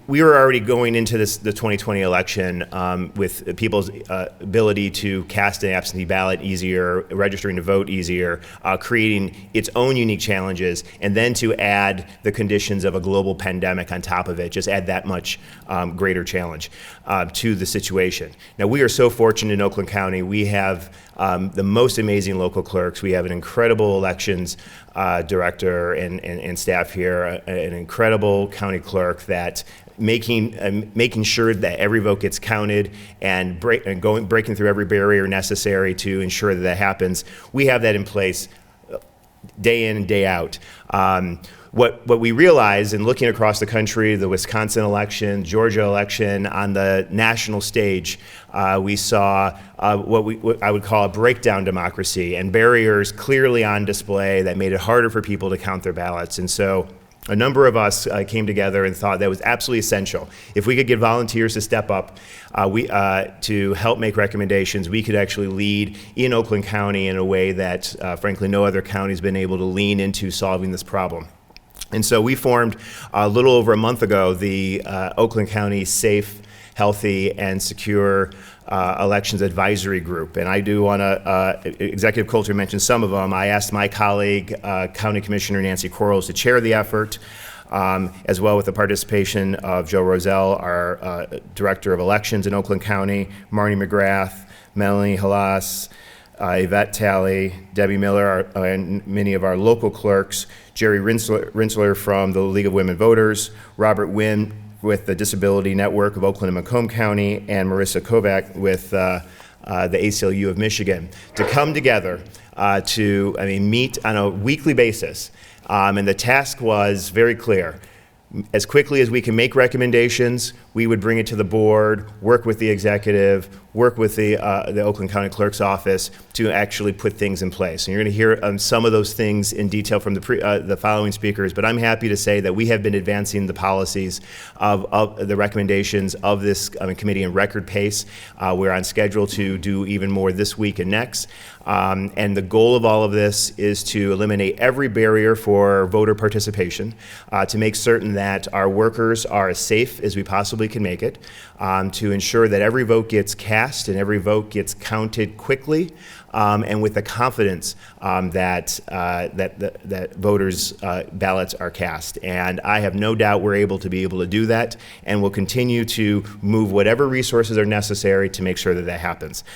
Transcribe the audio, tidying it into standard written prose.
We were already going into the 2020 election with people's ability to cast an absentee ballot easier, registering to vote easier, creating its own unique challenges, and then to add the conditions of a global pandemic on top of it, just add that much greater challenge to the situation. Now, we are so fortunate in Oakland County. We have the most amazing local clerks. We have an incredible elections director and staff here, an incredible county clerk that making sure that every vote gets counted and breaking through every barrier necessary to ensure that happens. We have that in place day in and day out. What we realized in looking across the country, the Wisconsin election, Georgia election, on the national stage, we saw what I would call a breakdown democracy and barriers clearly on display that made it harder for people to count their ballots. And so a number of us came together and thought that was absolutely essential. If we could get volunteers to step up to help make recommendations, we could actually lead in Oakland County in a way that, frankly, no other county has been able to lean into solving this problem. And so we formed a little over a month ago the Oakland County Safe, Healthy, and Secure Elections Advisory Group. And I do want to, Executive Coulter mentioned some of them. I asked my colleague, County Commissioner Nancy Quarles, to chair the effort, as well with the participation of Joe Roselle, our Director of Elections in Oakland County, Marnie McGrath, Melanie Halas, Yvette Talley, Debbie Miller, and many of our local clerks, Jerry Rinsler from the League of Women Voters, Robert Wynn with the Disability Network of Oakland and Macomb County, and Marissa Kovac with the ACLU of Michigan, to come together to meet on a weekly basis. And the task was very clear. As quickly as we can make recommendations, we would bring it to the board, work with the executive, work with the Oakland County Clerk's office to actually put things in place. And you're going to hear some of those things in detail from the following speakers, but I'm happy to say that we have been advancing the policies of the recommendations of this committee in record pace. We're on schedule to do even more this week and next. And the goal of all of this is to eliminate every barrier for voter participation, to make certain that our workers are as safe as we possibly can make it, to ensure that every vote gets cast and every vote gets counted quickly, and with the confidence that voters' ballots are cast. And I have no doubt we're able to do that, and we'll continue to move whatever resources are necessary to make sure that happens.